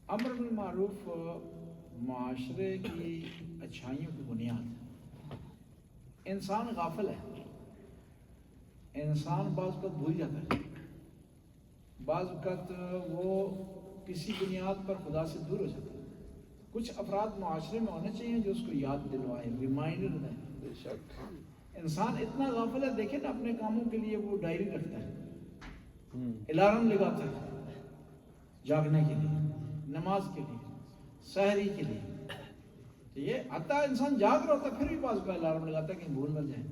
امر بالمعروف معاشرے کی اچھائیوں کی بنیاد ہے۔ انسان غافل ہے، انسان بعض اوقات بھول جاتا ہے، بعض اوقات وہ کسی بنیاد پر خدا سے دور ہو جاتا ہے۔ کچھ افراد معاشرے میں ہونے چاہیے جو اس کو یاد دلوائے، ریمائنڈر دیں۔ بے شک انسان اتنا غافل ہے، دیکھیں نا اپنے کاموں کے لیے وہ ڈائری رکھتا ہے، الارم لگاتا ہے جاگنے کے لیے، نماز کے لیے، سحری کے لیے۔ تو یہ حتیٰ انسان جاگ رہا ہوتا ہے پھر بھی بعض کا الارم لگاتا ہے کہ بھول نہ جائے۔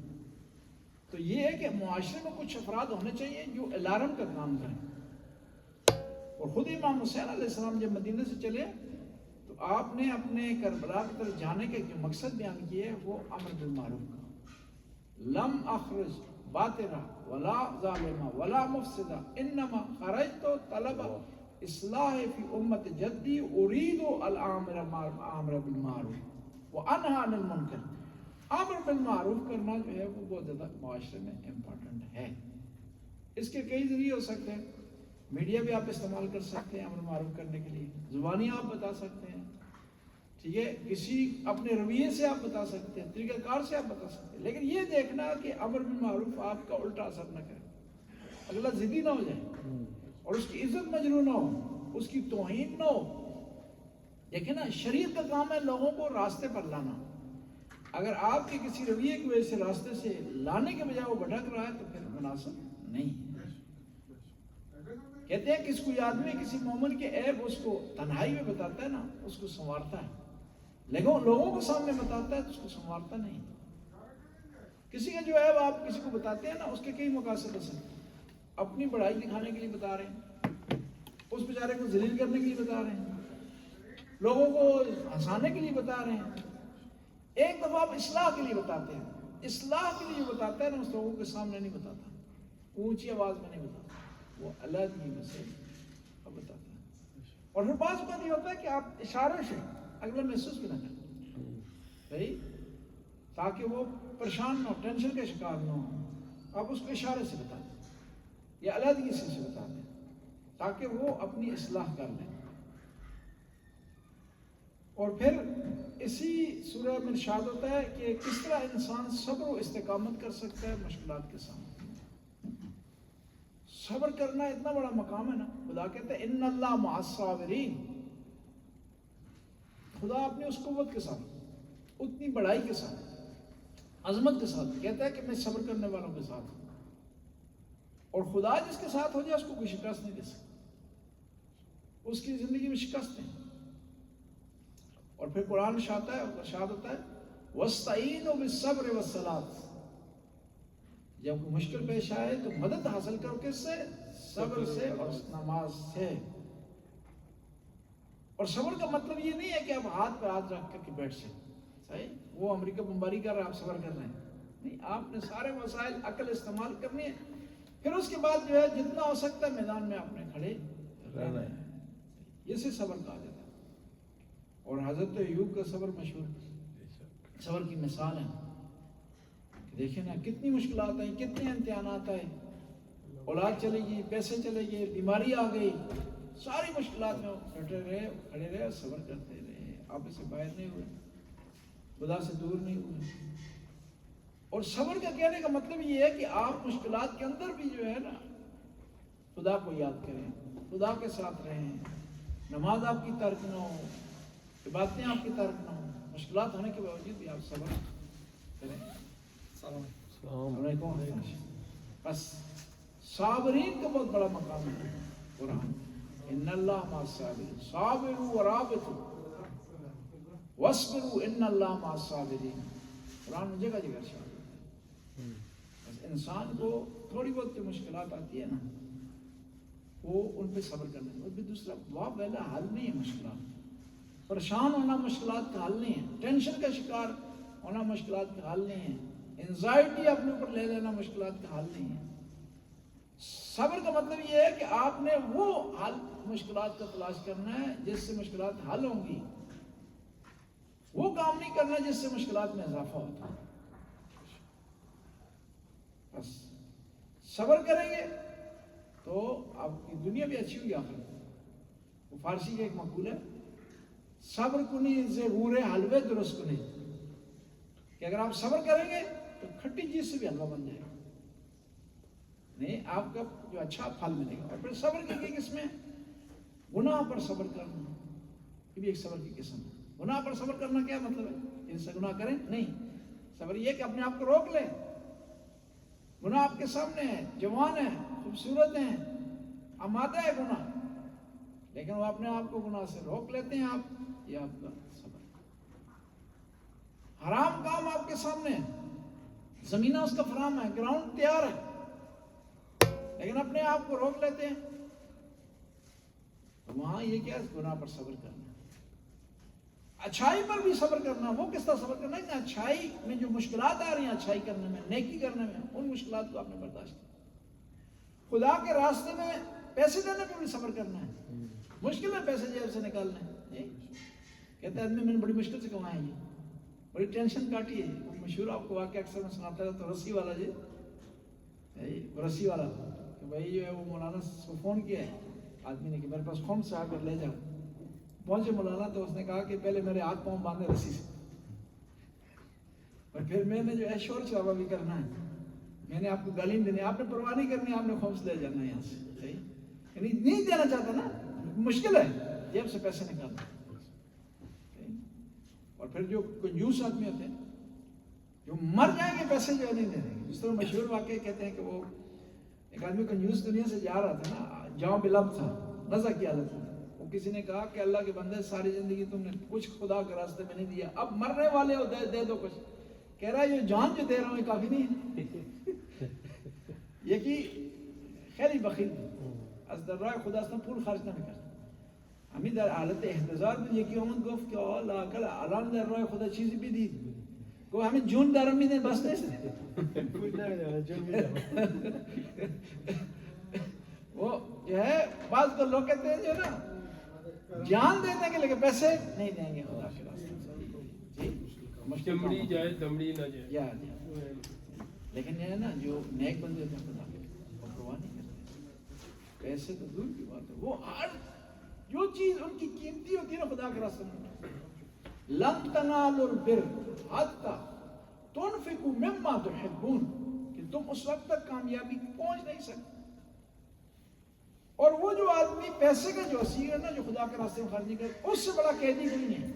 تو یہ ہے کہ معاشرے میں کچھ افراد ہونے چاہیے جو الارم کا کام کریں۔ اور خود امام حسین علیہ السلام جب مدینہ سے چلے تو آپ نے اپنے کربلا کی طرف جانے کے جو مقصد بیان کیے وہ امر بالمعروف کا، لم اخرج باطرا ولا ظالما ولا مفسدا انما خرجت طلب اصلاح فی امت جدی اريد الامر بالمعروف وانهى عن المنکر۔ امر بالمعروف کرنا جو ہے وہ بہت زیادہ معاشرے میں امپورٹنٹ ہے۔ اس کے کئی ذریعے ہو سکتے ہیں، میڈیا بھی آپ استعمال کر سکتے ہیں امر معروف کرنے کے لیے، زبانی آپ بتا سکتے ہیں، ٹھیک ہے، کسی اپنے رویے سے آپ بتا سکتے ہیں، طریقہ کار سے آپ بتا سکتے ہیں، لیکن یہ دیکھنا کہ امر بالمعروف آپ کا الٹا اثر نہ کرے، اگلا ضدی نہ ہو جائے اور اس کی عزت مجروح نہ ہو، اس کی توہین نہ ہو۔ دیکھیں نا، شریعت کا کام ہے لوگوں کو راستے پر لانا۔ اگر آپ کے کسی رویے کی وجہ سے راستے سے لانے کے بجائے وہ بھٹک رہا ہے تو پھر مناسب نہیں ہے۔ کہتے ہیں کہ اس کوئی آدمی کسی مومن کے عیب اس کو تنہائی میں بتاتا ہے نا، اس کو سنوارتا ہے، لیکن لوگوں کے سامنے بتاتا ہے تو اس کو سنوارتا نہیں۔ کسی کا جو عیب آپ کسی کو بتاتے ہیں نا، اس کے کئی مقاصد ہو سکتے ہیں۔ اپنی بڑائی دکھانے کے لیے بتا رہے ہیں، اس بیچارے کو ذلیل کرنے کے لیے بتا رہے ہیں، لوگوں کو ہنسانے کے لیے بتا رہے ہیں۔ ایک دفعہ آپ اصلاح کے لیے بتاتے ہیں، اصلاح کے لیے جو بتاتا ہے نا اس لوگوں کے سامنے نہیں بتاتا، اونچی آواز میں نہیں بتاتا، وہ علیحدگی میں سے بتاتا ہے۔ اور پھر بعض بات یہ ہوتا ہے کہ آپ اشارے سے اگلا محسوس بھی نہ کریں، صحیح، تاکہ وہ پریشان نہ ہو، ٹینشن کا شکار نہ ہو، آپ اس کو اشارے سے بتا دیں یا علیحدگی سے بتا دیں تاکہ وہ اپنی اصلاح کر لیں۔ اور پھر اسی سورہ میں ارشاد ہوتا ہے کہ کس طرح انسان صبر و استقامت کر سکتا ہے مشکلات کے سامنے۔ صبر کرنا اتنا بڑا مقام ہے نا، خدا کہتا ہے ان اللہ مع الصابرین، خدا اپنی اس قوت کے ساتھ، اتنی بڑائی کے ساتھ، عظمت کے ساتھ کہتا ہے کہ میں صبر کرنے والوں کے ساتھ ہوں۔ اور خدا جس کے ساتھ ہو جائے اس کو کوئی شکست نہیں دے سکتا، اس کی زندگی میں شکست نہیں۔ اور پھر قرآن ارشاد ہوتا ہے وَاسْتَعِينُوا بِالصَّبْرِ وَالصَّلَاةِ، جب کوئی مشکل پیش آئے تو مدد حاصل کرو کس سے؟ صبر سے اور نماز سے۔ اور صبر کا مطلب یہ نہیں ہے کہ آپ ہاتھ پہ ہاتھ رکھ کر کے بیٹھ جائیں، صحیح، وہ امریکہ بمباری کر رہا ہے آپ صبر کر رہے ہیں، نہیں، آپ نے سارے وسائل عقل استعمال کرنی ہے، پھر اس کے بعد جو ہے جتنا ہو سکتا ہے میدان میں آپ نے کھڑے رہنا ہے، یہ سے صبر کہا جاتا ہے۔ اور حضرت ایوب کا صبر مشہور صبر کی مثال ہے، دیکھیں نا کتنی مشکلات آئیں، کتنے امتحانات آئے، اولاد چلے گئی، پیسے چلے گئے، بیماری آ گئی، ساری مشکلات میں ڈٹے رہے، کھڑے رہے، صبر کرتے رہے، آپ سے باہر نہیں ہوئے، خدا سے دور نہیں ہوئے۔ اور صبر کا کہنے کا مطلب یہ ہے کہ آپ مشکلات کے اندر بھی جو ہے نا خدا کو یاد کریں، خدا کے ساتھ رہیں، نماز آپ کی ترک نہ ہو، عبادتیں آپ کی ترک نہ ہو، مشکلات ہونے کے باوجود بھی آپ صبر کریں۔ السلام علیکم۔ بس صابرین کا بہت بڑا مقام ہے قرآن، ان اللہ مع الصابرین، صابروا ورابطوا واصبروا ان اللہ مع الصابرین، قرآن میں جگہ جگہ ارشاد ہوتا ہے۔ بس انسان کو تھوڑی بہت جو مشکلات آتی ہے نا وہ ان پہ صبر کرنا ہے۔ اور بھی دوسرا واہ پہلا حل نہیں ہے مشکلات، پریشان ہونا مشکلات کا حل نہیں ہے، ٹینشن کا شکار ہونا مشکلات کا حل نہیں ہے، انزائٹی اپنے اوپر لے لینا مشکلات کا حل نہیں ہے۔ صبر کا مطلب یہ ہے کہ آپ نے وہ حل مشکلات کا تلاش کرنا ہے جس سے مشکلات حل ہوں گی، وہ کام نہیں کرنا جس سے مشکلات میں اضافہ ہوتا ہے۔ بس صبر کریں گے تو آپ کی دنیا بھی اچھی ہوگی، آخرت فارسی کا ایک مقول ہے، صبر کنی زغور حلوے درست کنی، کہ اگر آپ صبر کریں گے تو کھٹی چیز سے بھی حلوہ بن جائے گا، نہیں آپ کا جو اچھا پھل ملے گا۔ اور پھر صبر کی کس میں؟ گناہ پر صبر کرنا، یہ بھی ایک صبر کی قسم ہے۔ گناہ پر صبر کرنا کیا مطلب ہے؟ ان سے گناہ کریں نہیں، صبر یہ کہ اپنے آپ کو روک لیں۔ گناہ آپ کے سامنے ہے، جوان ہے، خوبصورت ہیں، آمادہ ہے گناہ، لیکن وہ اپنے آپ کو گناہ سے روک لیتے ہیں، آپ یہ آپ کا صبر۔ حرام کام آپ کے سامنے ہے، زمینہ اس کا فراہم ہے، گراؤنڈ تیار ہے، لیکن اپنے آپ کو روک لیتے ہیں، تو وہاں یہ کیا ہے؟ گناہ پر صبر کرنا۔ اچھائی پر بھی صبر کرنا، وہ کس طرح صبر کرنا ہے کہ اچھائی میں جو مشکلات آ رہی ہیں اچھائی کرنے میں، نیکی کرنے میں، ان مشکلات کو آپ نے برداشت کرنا۔ خدا کے راستے میں پیسے دینے پہ بھی صبر کرنا ہے، مشکل ہے پیسے جیب سے نکالنے، کہتے ہیں آدمی میں نے بڑی مشکل سے کمائے ہیں، بڑی ٹینشن کاٹی ہے۔ مشہور آپ کو واقعہ اکثر میں سناتا رہتا ہوں، رسی والا جی، رسی والا کہ بھائی جو ہے وہ مولانا کو فون کیا ہے آدمی نے کہ میرے پاس خم سے آ کر لے جاؤ۔ پہنچے مولانا تو اس نے کہا کہ پہلے میرے ہاتھ پاؤں باندھے رسی سے، اور پھر میں نے جو ہے شور شرابہ بھی کرنا ہے، میں نے آپ کو گالی نہیں دینی، آپ نے پرواہ نہیں کرنی، آپ نے خمس لے جانا ہے یہاں سے، صحیح یعنی نہیں دینا چاہتا نا، مشکل ہے جیب سے پیسے نکالنا۔ اور پھر جو کنجوس آدمی ہوتے ہیں جو مر جائیں گے پیسے جو نہیں دے دیں گے، جس طرح مشہور واقعے کہتے ہیں کہ وہ ایک آدمی کنجوس دنیا سے جا رہا تھا نا، جاؤ بلب تھا، نزع کی حالت میں، وہ کسی نے کہا کہ اللہ کے بندے ساری زندگی تم نے کچھ خدا کے راستے میں نہیں دیا، اب مرنے والے ہو دے دو کچھ، کہہ رہا ہے یہ جان جو دے رہا ہوں یہ کافی نہیں ہے، یہ کہ خیری بخیل از در راه خدا اصلا پول خرج نمی‌کنه، همین در حالت احتضار بود، یکی اون گفت که لااقل الان در راه خدا چیزی بدید، گفت همین جون درم میدین بس نیست، وہ جو ہے بعض کو لوگ کہتے ہیں جو نا جان دے دیں گے لیکن پیسے نہیں دیں گے خدا کے راستے میں، چمڑی جائے دمڑی نہ جائے، لیکن یہ ہے نا جو نیک بندے ہوتے ہیں خدا کے وہ پرواہ نہیں کرتے، پیسے تو دور کی بات ہے، وہ ہر جو چیز ان کی قیمتی ہوتی ہے نا خدا کے راستے میں، لن تنالوا البر حتی تنفقوا مما تحبون، کہ تم اس وقت تک کامیابی پہنچ نہیں سکتے۔ اور وہ جو آدمی پیسے کا جو اسیر ہے نا، جو خدا کے راستے میں خرچ نہیں کرے، اس سے بڑا قیدی کوئی نہیں ہے،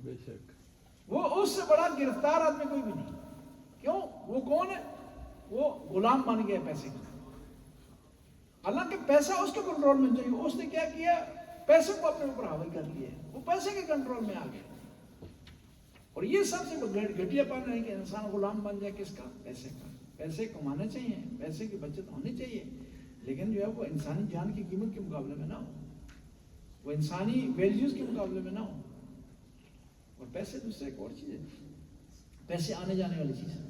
بے شک وہ اس سے بڑا گرفتار آدمی کوئی بھی نہیں۔ کیوں؟ وہ کون ہے؟ وہ غلام بن گئے پیسے کا، حالانکہ پیسہ اس کے کنٹرول میں چاہیے، اس نے کیا کیا؟ پیسے کو اپنے اوپر حاوی کر لیا، وہ پیسے کے کنٹرول میں آ گیا۔ اور یہ سب سے گھٹیا پن ہے کہ انسان غلام بن جائے کس کا؟ پیسے کا۔ پیسے کمانے چاہیے، پیسے کی بچت ہونی چاہیے، لیکن جو ہے وہ انسانی جان کی قیمت کے مقابلے میں نہ ہو، وہ انسانی ویلیوز کے مقابلے میں نہ ہو۔ اور پیسے دوسرے ایک اور چیز ہے، پیسے آنے جانے والی چیز ہے،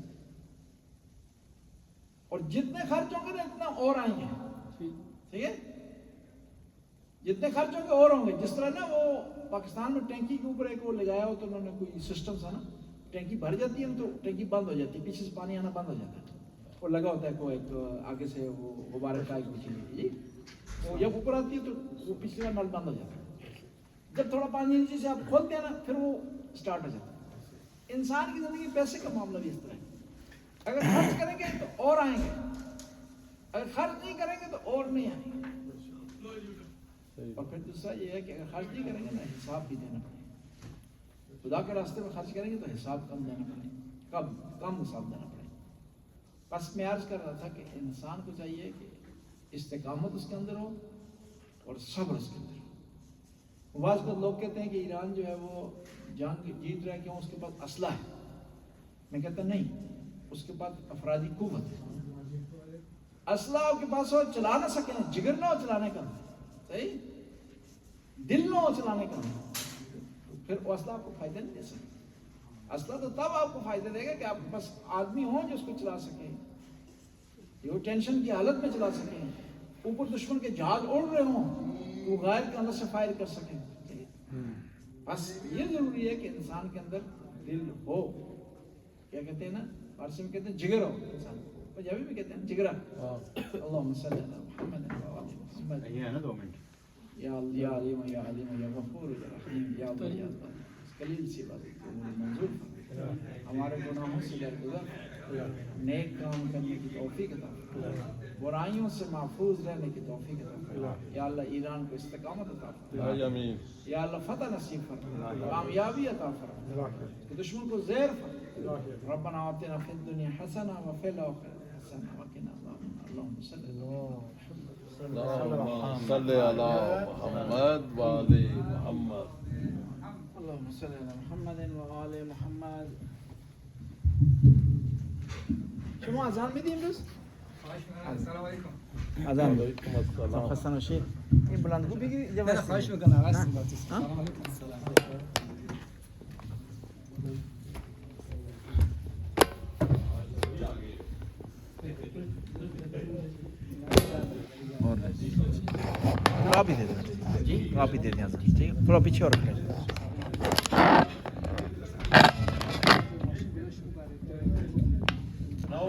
اور جتنے خرچ ہوں گے نا اتنا اور آئیں گے، ٹھیک ہے؟ جتنے خرچ ہوں گے اور ہوں گے۔ جس طرح نا وہ پاکستان میں ٹینکی کے اوپر ایک وہ لگایا ہو تو انہوں نے کوئی سسٹم تھا نا، ٹینکی بھر جاتی ہے تو ٹینکی بند ہو جاتی ہے، پیچھے سے پانی آنا بند ہو جاتا ہے، وہ لگا ہوتا ہے کوئی ایک آگے سے وہ غبارے کا ایک چیز جی، وہ جب اوپر آتی ہے تو وہ پچھلے کا نل بند ہو جاتا ہے، جب تھوڑا پانی نیچے سے آپ کھولتے ہیں نا پھر وہ اسٹارٹ ہو جاتا ہے۔ انسان کی زندگی پیسے کا معاملہ بھی اس طرح ہے، اگر خرچ کریں گے تو اور آئیں گے، اگر خرچ نہیں کریں گے تو اور نہیں آئیں گے۔ اور پھر دوسرا یہ ہے کہ اگر خرچ نہیں کریں گے نا حساب بھی دینا پڑے گا، خدا کے راستے میں خرچ کریں گے تو حساب کم دینا پڑے گا، کم حساب دینا پڑے گا۔ بس میں عرض کر رہا تھا کہ انسان کو چاہیے کہ استقامت اس کے اندر ہو اور صبر اس کے اندر ہو۔ بعض لوگ کہتے ہیں کہ ایران جو ہے وہ جنگ جیت رہا ہے کیوں؟ اس کے پاس اسلحہ ہے، میں کہتا نہیں، اس کے پاس افرادی قوت ہے۔ اسلحہ آپ کے پاس ہو، چلا نہ سکیں، جگر نہ ہو چلانے کا، صحیح دل نہ ہو چلانے کا، پھر وہ اسلحہ آپ کو فائدہ نہیں دے سکتا۔ اسلحہ تو تب آپ کو فائدہ دے گا کہ آپ کے پاس آدمی ہوں جو اس کو چلا سکیں، یہ وہ ٹینشن کی حالت میں چلا سکیں، اوپر دشمن کے جہاز اڑ رہے ہوں وہ غیر کے اندر سے فائر کر سکیں۔ بس یہ ضروری ہے کہ انسان کے اندر دل ہو، کیا کہتے ہیں نا فارسی میں کہتے ہیں جگر ہو، انسان پنجابی میں کہتے ہیں جگرا۔ اللہم صلی علی محمد۔ یہ ہے نا 2 منٹ یا علیم یا علیم یا غفور یا رحیم یا اللہ یا اللہ قلیل سی بات منظور ہمارے گناہوں سے درگزر نیک کام کرنے کی توفیق عطا فرما برائیوں سے محفوظ رہنے کی توفیق عطا فرما یا اللہ ایران کو استقامت عطا فرما یا اللہ فتح نصیب فرما کامیابی عطا فرما دشمن کو زیر فرما ربنا آتنا فی الدنیا حسنہ وفی الآخرۃ حسنہ وقنا عذاب النار اللہم صلی اللهم صل على محمد وآل محمد اللهم صل على محمد وآل محمد شما اذان میدیم امروز؟ السلام علیکم. اذان علیکم السلام. خسته نشید این بلندگو بگیری نه جواب خواهش میکنم هستم با تو. سلام علیکم. آپ ہی دے دیں جی آپ ہی دے دیں ٹھیک ہے تھوڑا پیچھے اور رکھیں Now